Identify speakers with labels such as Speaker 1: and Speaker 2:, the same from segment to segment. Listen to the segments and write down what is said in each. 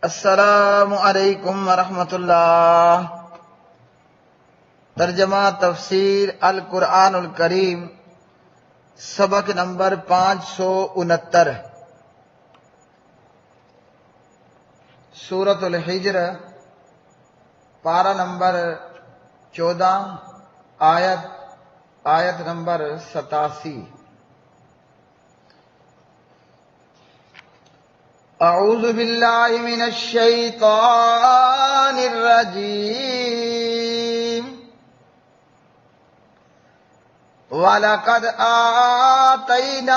Speaker 1: السلام علیکم ورحمۃ اللہ۔ ترجمہ تفسیر القرآن الکریم، سبق نمبر 569، سورۃ الحجر، پارہ نمبر 14، آیت نمبر 87۔ اعوذ باللہ من الشیطان الرجیم۔ وَلَقَدْ آتَيْنَاكَ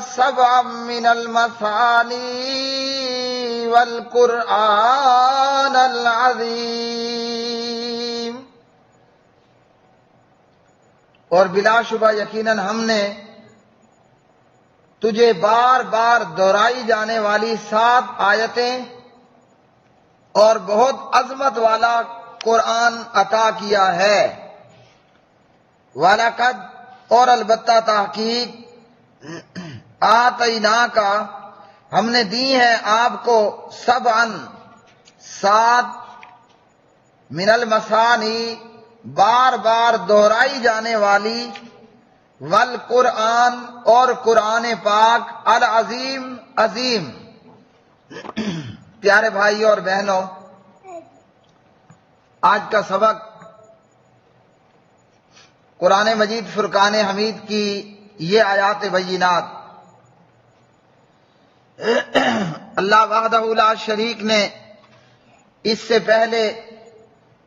Speaker 1: سَبْعًا مِّنَ الْمَثَانِي وَالْقُرْآنَ الْعَظِيمَ۔ اور بلا شبہ یقیناً ہم نے تجھے بار بار دہرائی جانے والی 7 آیتیں اور بہت عظمت والا قرآن عطا کیا ہے۔ وَلَقَدْ، اور البتہ تحقیق، آتَيْنَاكَ، ہم نے دی ہے آپ کو، 7 من المثانی، بار بار دہرائی جانے والی، والقرآن، اور قرآن پاک، العظیم، عظیم۔ پیارے بھائیوں اور بہنوں، آج کا سبق قرآن مجید فرقان حمید کی یہ آیات بینات۔ اللہ وحدہ لا شریک نے اس سے پہلے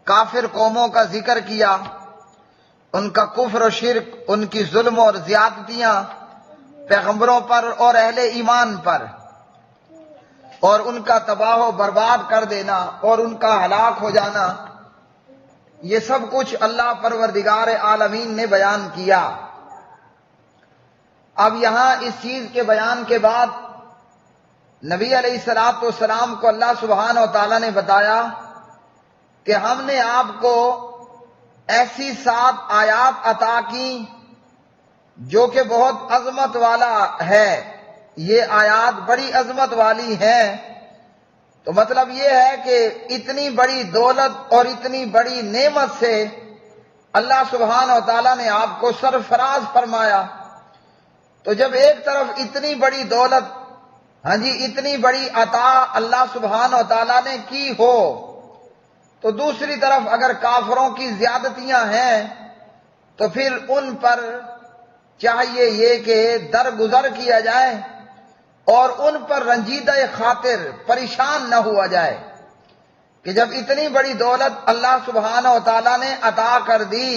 Speaker 1: کافر قوموں کا ذکر کیا، ان کا کفر و شرک، ان کی ظلم اور زیادتیاں پیغمبروں پر اور اہل ایمان پر، اور ان کا تباہ و برباد کر دینا اور ان کا ہلاک ہو جانا، یہ سب کچھ اللہ پروردگار عالمین نے بیان کیا۔ اب یہاں اس چیز کے بیان کے بعد نبی علیہ السلام کو اللہ سبحانہ و تعالیٰ نے بتایا کہ ہم نے آپ کو ایسی 7 آیات عطا کی جو کہ بہت عظمت والا ہے۔ یہ آیات بڑی عظمت والی ہیں، تو مطلب یہ ہے کہ اتنی بڑی دولت اور اتنی بڑی نعمت سے اللہ سبحانہ و تعالیٰ نے آپ کو سرفراز فرمایا۔ تو جب ایک طرف اتنی بڑی دولت، اتنی بڑی عطا اللہ سبحانہ و تعالیٰ نے کی ہو، تو دوسری طرف اگر کافروں کی زیادتیاں ہیں تو پھر ان پر چاہیے یہ کہ درگزر کیا جائے اور ان پر رنجیدہ خاطر پریشان نہ ہوا جائے کہ جب اتنی بڑی دولت اللہ سبحانہ و تعالیٰ نے عطا کر دی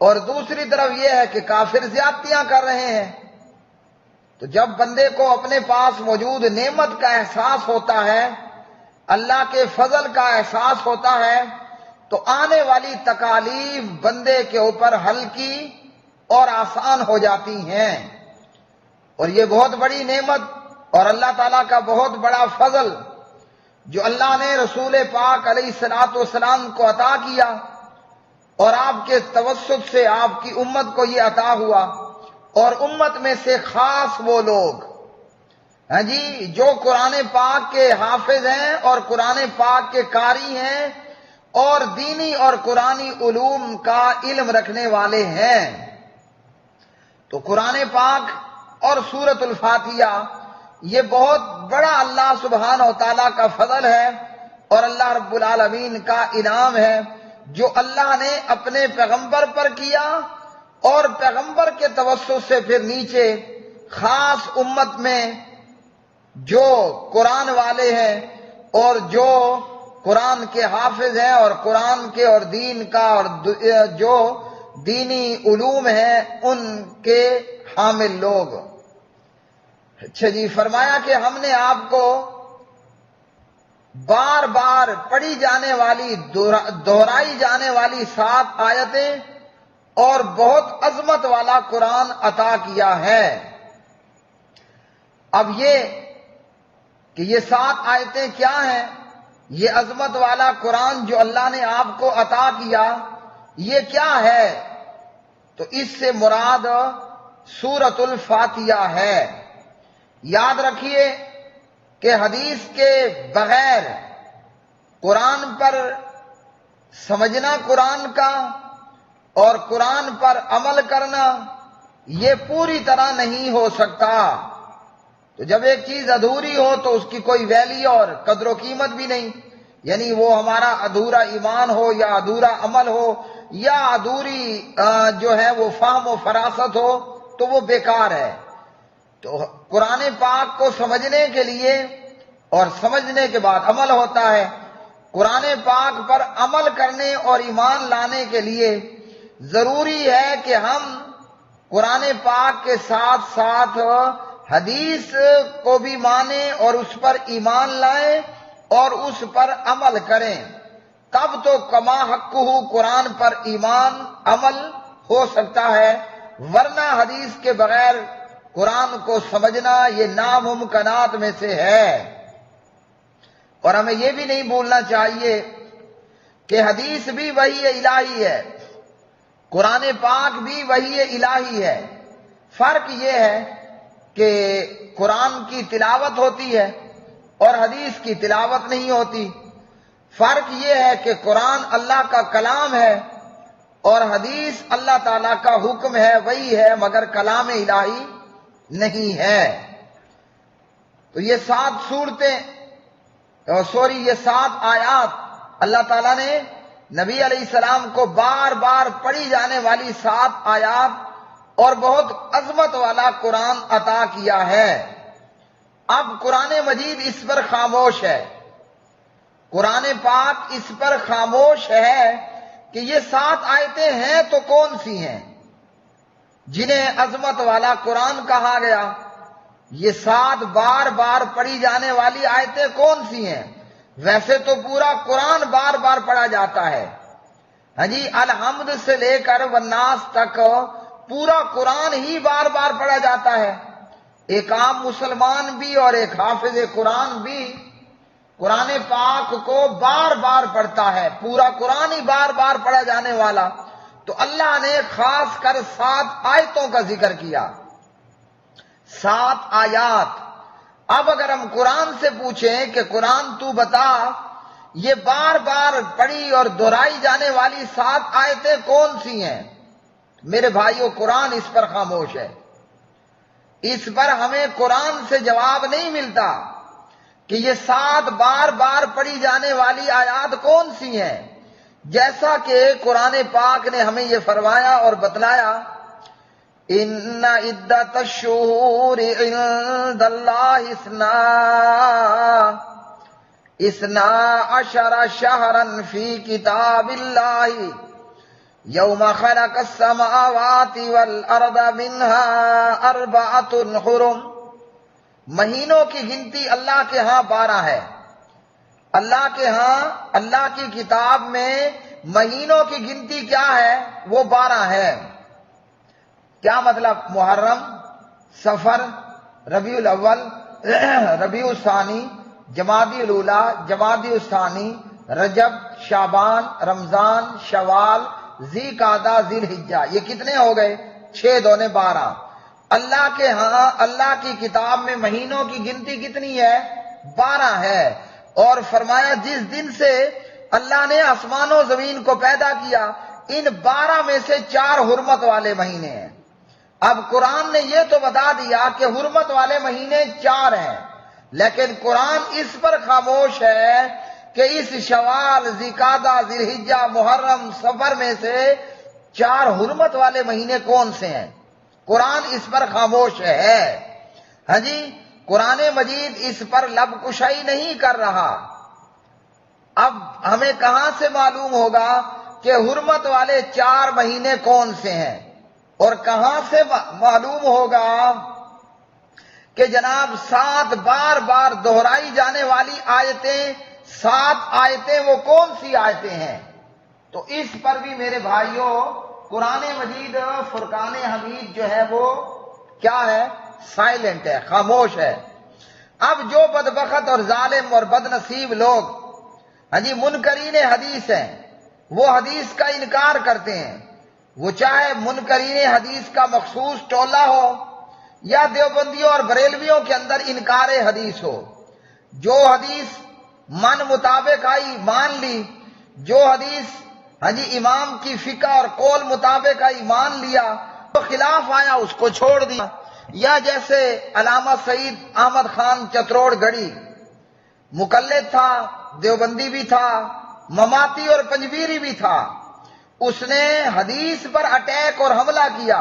Speaker 1: اور دوسری طرف یہ ہے کہ کافر زیادتیاں کر رہے ہیں، تو جب بندے کو اپنے پاس موجود نعمت کا احساس ہوتا ہے، اللہ کے فضل کا احساس ہوتا ہے، تو آنے والی تکالیف بندے کے اوپر ہلکی اور آسان ہو جاتی ہیں۔ اور یہ بہت بڑی نعمت اور اللہ تعالیٰ کا بہت بڑا فضل جو اللہ نے رسول پاک علیہ السلام کو عطا کیا، اور آپ کے توسط سے آپ کی امت کو یہ عطا ہوا، اور امت میں سے خاص وہ لوگ جو قرآن پاک کے حافظ ہیں اور قرآن پاک کے قاری ہیں اور دینی اور قرآنی علوم کا علم رکھنے والے ہیں۔ تو قرآن پاک اور سورۃ الفاتحہ یہ بہت بڑا اللہ سبحانہ و تعالیٰ کا فضل ہے اور اللہ رب العالمین کا انعام ہے جو اللہ نے اپنے پیغمبر پر کیا، اور پیغمبر کے توسط سے پھر نیچے خاص امت میں جو قرآن والے ہیں اور جو قرآن کے حافظ ہیں اور قرآن کے اور دین کا اور جو دینی علوم ہیں ان کے حامل لوگ۔ اچھا جی، فرمایا کہ ہم نے آپ کو بار بار پڑھی جانے والی، دہرائی جانے والی 7 آیتیں اور بہت عظمت والا قرآن عطا کیا ہے۔ اب یہ کہ یہ 7 آیتیں کیا ہیں، یہ عظمت والا قرآن جو اللہ نے آپ کو عطا کیا یہ کیا ہے؟ تو اس سے مراد سورۃ الفاتحہ ہے۔ یاد رکھیے کہ حدیث کے بغیر قرآن پر سمجھنا قرآن کا اور قرآن پر عمل کرنا یہ پوری طرح نہیں ہو سکتا۔ تو جب ایک چیز ادھوری ہو تو اس کی کوئی ویلیو اور قدر و قیمت بھی نہیں، یعنی وہ ہمارا ادھورا ایمان ہو یا ادھورا عمل ہو یا ادھوری جو ہے وہ فہم و فراست ہو تو وہ بیکار ہے۔ تو قرآن پاک کو سمجھنے کے لیے اور سمجھنے کے بعد عمل ہوتا ہے۔ قرآن پاک پر عمل کرنے اور ایمان لانے کے لیے ضروری ہے کہ ہم قرآن پاک کے ساتھ ساتھ حدیث کو بھی مانیں اور اس پر ایمان لائیں اور اس پر عمل کریں، تب تو کما حقہ قرآن پر ایمان عمل ہو سکتا ہے، ورنہ حدیث کے بغیر قرآن کو سمجھنا یہ ناممکنات میں سے ہے۔ اور ہمیں یہ بھی نہیں بھولنا چاہیے کہ حدیث بھی وحی الہی ہے، قرآن پاک بھی وحی الہی ہے۔ فرق یہ ہے کہ قرآن کی تلاوت ہوتی ہے اور حدیث کی تلاوت نہیں ہوتی۔ فرق یہ ہے کہ قرآن اللہ کا کلام ہے اور حدیث اللہ تعالیٰ کا حکم ہے، وہی ہے، مگر کلام الہی نہیں ہے۔ تو یہ 7 صورتیں یہ 7 آیات اللہ تعالیٰ نے نبی علیہ السلام کو بار بار پڑھی جانے والی 7 آیات اور بہت عظمت والا قرآن عطا کیا ہے۔ اب قرآن مجید اس پر خاموش ہے، قرآن پاک اس پر خاموش ہے کہ یہ 7 آیتیں ہیں تو کون سی ہیں جنہیں عظمت والا قرآن کہا گیا؟ یہ 7 بار بار پڑھی جانے والی آیتیں کون سی ہیں؟ ویسے تو پورا قرآن بار بار پڑھا جاتا ہے، ہاں جی، الحمد سے لے کر والناس تک پورا قرآن ہی بار بار پڑھا جاتا ہے۔ ایک عام مسلمان بھی اور ایک حافظ قرآن بھی قرآن پاک کو بار بار پڑھتا ہے، پورا قرآن ہی بار بار پڑھا جانے والا۔ تو اللہ نے خاص کر 7 آیتوں کا ذکر کیا، 7 آیات۔ اب اگر ہم قرآن سے پوچھیں کہ قرآن تو بتا یہ بار بار پڑھی اور دہرائی جانے والی 7 آیتیں کون سی ہیں؟ میرے بھائیو، قرآن اس پر خاموش ہے، اس پر ہمیں قرآن سے جواب نہیں ملتا کہ یہ 7 بار بار پڑھی جانے والی آیات کون سی ہیں، جیسا کہ قرآن پاک نے ہمیں یہ فرمایا اور بتلایا، ان عدت الشہور عند اللہ اثنا عشر شہرا فی کتاب اللہ یوم خلق السماوات والارض منها 4 حرم۔ مہینوں کی گنتی اللہ کے ہاں 12 ہے، اللہ کے ہاں اللہ کی کتاب میں مہینوں کی گنتی کیا ہے؟ وہ 12 ہے۔ کیا مطلب؟ محرم، صفر، ربیع الاول، ربیع الثانی، جمادی الاولی، جمادی الثانی، رجب، شعبان، رمضان، شوال، ذی قعدہ، ذی الحجہ۔ یہ کتنے ہو گئے؟ 6 دونے 12۔ اللہ کے ہاں اللہ کی کتاب میں مہینوں کی گنتی کتنی ہے؟ 12 ہے۔ اور فرمایا جس دن سے اللہ نے آسمان و زمین کو پیدا کیا ان 12 میں سے 4 حرمت والے مہینے ہیں۔ اب قرآن نے یہ تو بتا دیا کہ حرمت والے مہینے 4 ہیں، لیکن قرآن اس پر خاموش ہے کہ اس شوال، ذی-قعدہ، ذی-الحجہ، محرم، صفر میں سے 4 حرمت والے مہینے کون سے ہیں؟ قرآن اس پر خاموش ہے۔ ہاں جی، قرآن مجید اس پر لب کشائی نہیں کر رہا۔ اب ہمیں کہاں سے معلوم ہوگا کہ حرمت والے 4 مہینے کون سے ہیں؟ اور کہاں سے معلوم ہوگا کہ جناب 7 بار بار دہرائی جانے والی آیتیں، 7 آیتیں وہ کون سی آیتیں ہیں؟ تو اس پر بھی میرے بھائیوں قرآن مجید فرقان حمید جو ہے وہ کیا ہے؟ سائلنٹ ہے، خاموش ہے۔ اب جو بدبخت اور ظالم اور بد نصیب لوگ ہاں جی منکرین حدیث ہیں، وہ حدیث کا انکار کرتے ہیں، وہ چاہے منکرین حدیث کا مخصوص ٹولہ ہو یا دیوبندیوں اور بریلویوں کے اندر انکار حدیث ہو، جو حدیث من مطابق آئی مان لی، جو حدیث امام کی فقہ اور قول مطابق آئی مان لیا، تو خلاف آیا اس کو چھوڑ دیا۔ یا جیسے علامہ سعید احمد خان چتروڑ گڑھی مقلد تھا، دیوبندی بھی تھا، مماتی اور پنجبیری بھی تھا، اس نے حدیث پر اٹیک اور حملہ کیا،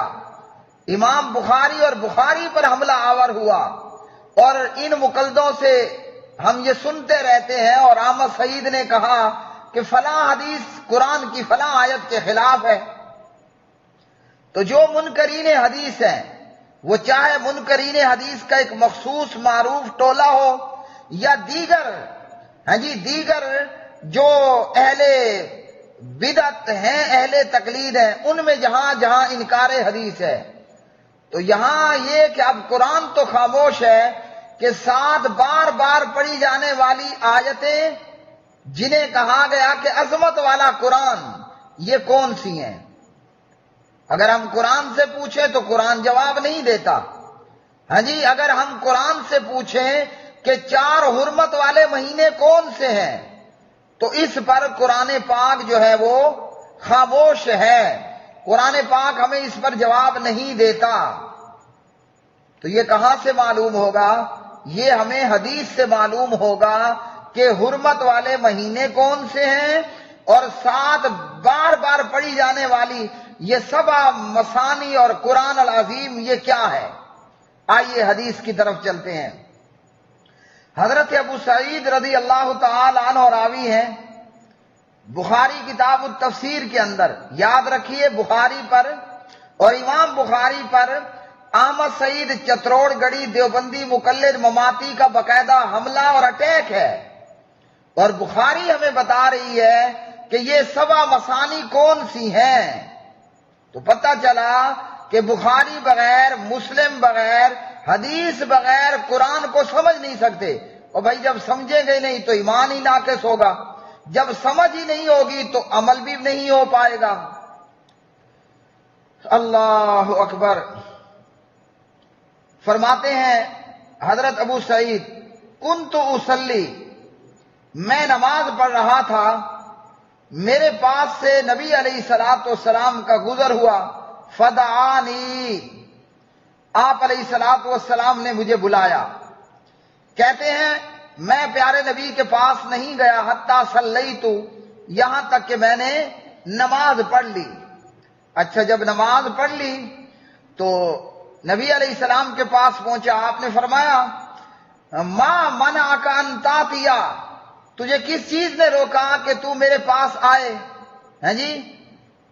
Speaker 1: امام بخاری اور بخاری پر حملہ آور ہوا، اور ان مقلدوں سے ہم یہ سنتے رہتے ہیں، اور احمد سعید نے کہا کہ فلاں حدیث قرآن کی فلاں آیت کے خلاف ہے۔ تو جو منکرین حدیث ہیں، وہ چاہے منکرین حدیث کا ایک مخصوص معروف ٹولہ ہو یا دیگر جو اہل بدعت ہیں، اہل تقلید ہیں، ان میں جہاں جہاں انکار حدیث ہے، تو یہاں یہ کہ اب قرآن تو خاموش ہے کہ 7 بار بار پڑھی جانے والی آیتیں جنہیں کہا گیا کہ عظمت والا قرآن، یہ کون سی ہیں؟ اگر ہم قرآن سے پوچھیں تو قرآن جواب نہیں دیتا۔ اگر ہم قرآن سے پوچھیں کہ 4 حرمت والے مہینے کون سے ہیں، تو اس پر قرآن پاک جو ہے وہ خاموش ہے، قرآن پاک ہمیں اس پر جواب نہیں دیتا۔ تو یہ کہاں سے معلوم ہوگا؟ یہ ہمیں حدیث سے معلوم ہوگا کہ حرمت والے مہینے کون سے ہیں، اور 7 بار بار پڑھی جانے والی یہ 7 مثانی اور قرآن العظیم یہ کیا ہے؟ آئیے حدیث کی طرف چلتے ہیں۔ حضرت ابو سعید رضی اللہ تعالی عنہ راوی ہیں بخاری کتاب التفسیر کے اندر۔ یاد رکھیے بخاری پر اور امام بخاری پر احمد سعید چتروڑ گڑھی دیوبندی مقلد مماتی کا باقاعدہ حملہ اور اٹیک ہے، اور بخاری ہمیں بتا رہی ہے کہ یہ 7 مثانی کون سی ہیں۔ تو پتہ چلا کہ بخاری بغیر، مسلم بغیر، حدیث بغیر قرآن کو سمجھ نہیں سکتے، اور بھائی جب سمجھیں گے نہیں تو ایمان ہی ناقص ہوگا، جب سمجھ ہی نہیں ہوگی تو عمل بھی نہیں ہو پائے گا۔ اللہ اکبر۔ فرماتے ہیں حضرت ابو سعید، کنت اصلی، میں نماز پڑھ رہا تھا، میرے پاس سے نبی علیہ الصلوۃ والسلام کا گزر ہوا، فدعانی، آپ علیہ الصلوۃ والسلام نے مجھے بلایا۔ کہتے ہیں میں پیارے نبی کے پاس نہیں گیا حتی صلیت، یہاں تک کہ میں نے نماز پڑھ لی۔ اچھا، جب نماز پڑھ لی تو نبی علیہ السلام کے پاس پہنچا، آپ نے فرمایا ما منعک ان تاتیا، تجھے کس چیز نے روکا کہ تو میرے پاس آئے؟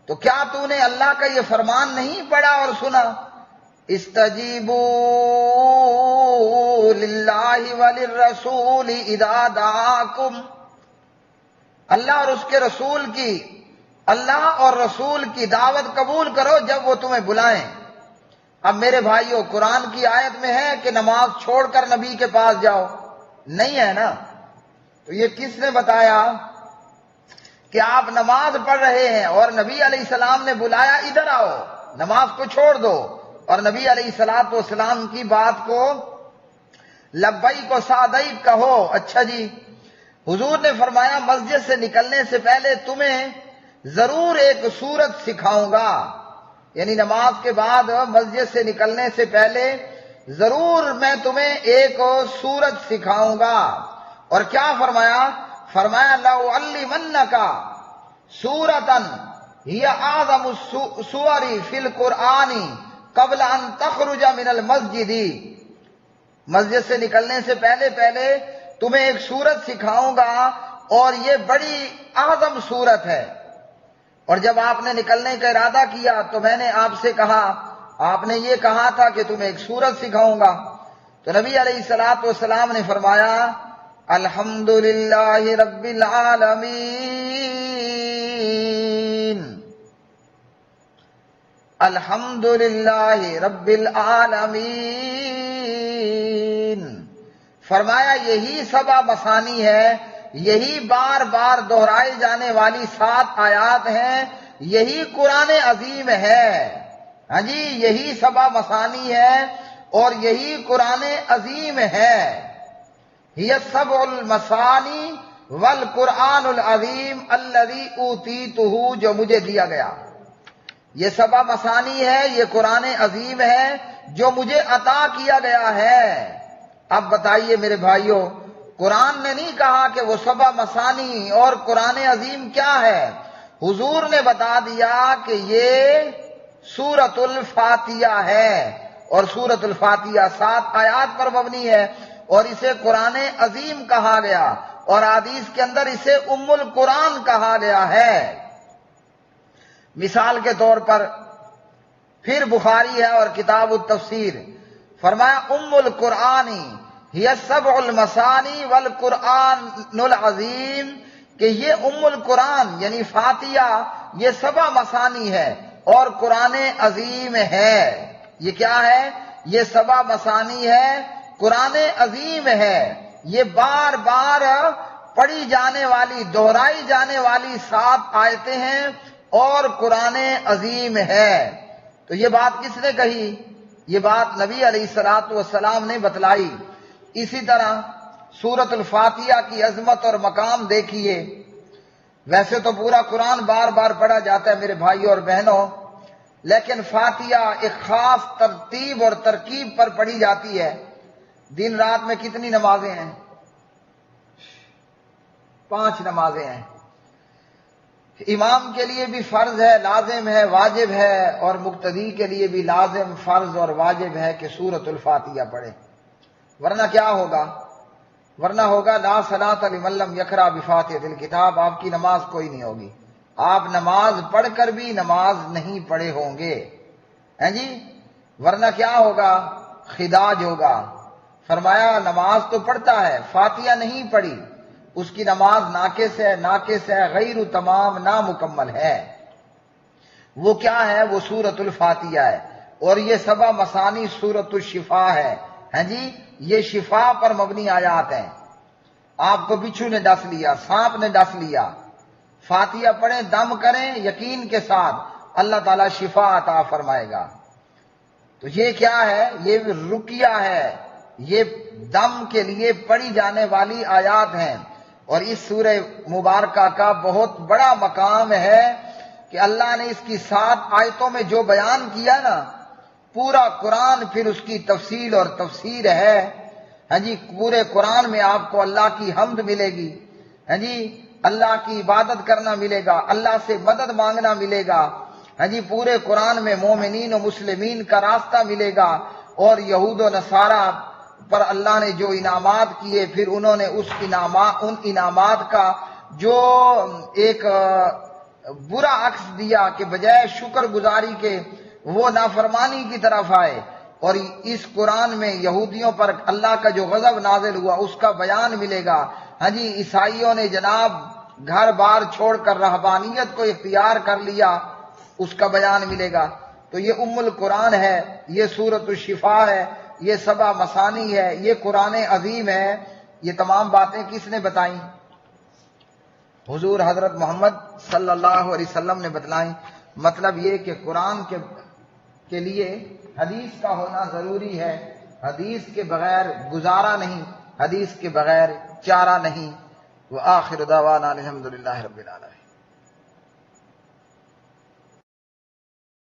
Speaker 1: تو کیا تو نے اللہ کا یہ فرمان نہیں پڑھا اور سنا؟ استجیبوا للہ وللرسول اذا دعاکم، اللہ اور اس کے رسول کی، اللہ اور رسول کی دعوت قبول کرو جب وہ تمہیں بلائیں۔ اب میرے بھائیوں، قرآن کی آیت میں ہے کہ نماز چھوڑ کر نبی کے پاس جاؤ؟ نہیں ہے نا۔ تو یہ کس نے بتایا کہ آپ نماز پڑھ رہے ہیں اور نبی علیہ السلام نے بلایا ادھر آؤ، نماز کو چھوڑ دو، اور نبی علیہ الصلوۃ والسلام کی بات کو لبیک و سعدیک کہو؟ اچھا جی، حضور نے فرمایا مسجد سے نکلنے سے پہلے تمہیں ضرور ایک سورت سکھاؤں گا، یعنی نماز کے بعد مسجد سے نکلنے سے پہلے ضرور میں تمہیں ایک سورت سکھاؤں گا۔ اور کیا فرمایا؟ فرمایا لَأُعَلِّمَنَّكَ سُورَةً هِيَ أَعْظَمُ السُّوَرِ فِي الْقُرْآنِ قبل ان تخرج من المسجد، مسجد سے نکلنے سے پہلے تمہیں ایک سورت سکھاؤں گا، اور یہ بڑی اعظم سورت ہے۔ اور جب آپ نے نکلنے کا ارادہ کیا تو میں نے آپ سے کہا، آپ نے یہ کہا تھا کہ تمہیں ایک سورت سکھاؤں گا، تو نبی علیہ الصلوۃ والسلام نے فرمایا الحمدللہ رب العالمین، الحمدللہ رب العالمین۔ فرمایا یہی 7 مثانی ہے، یہی بار بار دہرائی جانے والی 7 آیات ہیں، یہی قرآن عظیم ہے۔ یہی 7 مثانی ہے اور یہی قرآن عظیم ہے۔ ہی السبع المثانی والقرآن العظیم الذی اوتیتہ، جو مجھے دیا گیا، یہ 7 مثانی ہے، یہ قرآن عظیم ہے جو مجھے عطا کیا گیا ہے۔ اب بتائیے میرے بھائیوں، قرآن نے نہیں کہا کہ وہ 7 مثانی اور قرآن عظیم کیا ہے، حضور نے بتا دیا کہ یہ سورۃ الفاتحہ ہے، اور سورۃ الفاتحہ 7 آیات پر مبنی ہے، اور اسے قرآن عظیم کہا گیا، اور حدیث کے اندر اسے ام القرآن کہا گیا ہے۔ مثال کے طور پر پھر بخاری ہے اور کتاب التفسیر، فرمایا ام القرآن ہی السبع المثانی والقرآن العظیم، کہ یہ ام القرآن یعنی فاتحہ یہ 7 مثانی ہے اور قرآن عظیم ہے۔ یہ کیا ہے؟ یہ 7 مثانی ہے، قرآن عظیم ہے۔ یہ بار بار پڑھی جانے والی، دہرائی جانے والی 7 آیتیں ہیں اور قرآن عظیم ہے۔ تو یہ بات کس نے کہی؟ یہ بات نبی علیہ الصلوۃ والسلام نے بتلائی۔ اسی طرح سورۃ الفاتحہ کی عظمت اور مقام دیکھیے۔ ویسے تو پورا قرآن بار بار پڑھا جاتا ہے میرے بھائیوں اور بہنوں، لیکن فاتحہ ایک خاص ترتیب اور ترکیب پر پڑھی جاتی ہے۔ دن رات میں کتنی نمازیں ہیں؟ 5 نمازیں ہیں۔ امام کے لیے بھی فرض ہے، لازم ہے، واجب ہے، اور مقتدی کے لیے بھی لازم، فرض اور واجب ہے کہ سورۃ الفاتحہ پڑھے، ورنہ کیا ہوگا؟ ورنہ ہوگا لا صلاۃ لمن لم یقرأ بفاتحۃ الکتاب، آپ کی نماز کوئی نہیں ہوگی، آپ نماز پڑھ کر بھی نماز نہیں پڑھے ہوں گے، ہیں جی؟ ورنہ کیا ہوگا؟ خداج ہوگا۔ فرمایا نماز تو پڑھتا ہے، فاتحہ نہیں پڑھی، اس کی نماز ناقص ہے، ناقص ہے، غیر تمام، نامکمل ہے۔ وہ کیا ہے؟ وہ سورۃ الفاتحہ ہے، اور یہ 7 مثانی سورۃ الشفا ہے، ہیں جی؟ یہ شفا پر مبنی آیات ہیں۔ آپ کو بچھو نے ڈس لیا، سانپ نے ڈس لیا، فاتحہ پڑھیں، دم کریں، یقین کے ساتھ اللہ تعالیٰ شفا عطا فرمائے گا۔ تو یہ کیا ہے؟ یہ رقیہ ہے، یہ دم کے لیے پڑھی جانے والی آیات ہیں، اور اس سورہ مبارکہ کا بہت بڑا مقام ہے کہ اللہ نے اس کی 7 آیتوں میں جو بیان کیا نا، پورا قرآن پھر اس کی تفصیل اور تفسیر ہے۔ ہاں جی، پورے قرآن میں آپ کو اللہ کی حمد ملے گی، ہاں جی، اللہ کی عبادت کرنا ملے گا، اللہ سے مدد مانگنا ملے گا، ہاں جی، پورے قرآن میں مومنین و مسلمین کا راستہ ملے گا، اور یہود و نصارہ پر اللہ نے جو انعامات کیے، پھر انہوں نے ان انعامات کا جو ایک برا عکس دیا کہ بجائے شکر گزاری کے وہ نافرمانی کی طرف آئے، اور اس قرآن میں یہودیوں پر اللہ کا جو غضب نازل ہوا اس کا بیان ملے گا۔ ہاں جی، عیسائیوں نے جناب گھر بار چھوڑ کر رہبانیت کو اختیار کر لیا، اس کا بیان ملے گا۔ تو یہ ام القرآن ہے، یہ سورۃ الشفا ہے، یہ 7 مثانی ہے، یہ قرآن عظیم ہے۔ یہ تمام باتیں کس نے بتائیں؟ حضور حضرت محمد صلی اللہ علیہ وسلم نے بتلائیں۔ مطلب یہ کہ قرآن کے لیے حدیث کا ہونا ضروری ہے، حدیث کے بغیر گزارا نہیں، حدیث کے بغیر چارہ نہیں۔ وآخر دعوانا الحمدللہ رب العالمین۔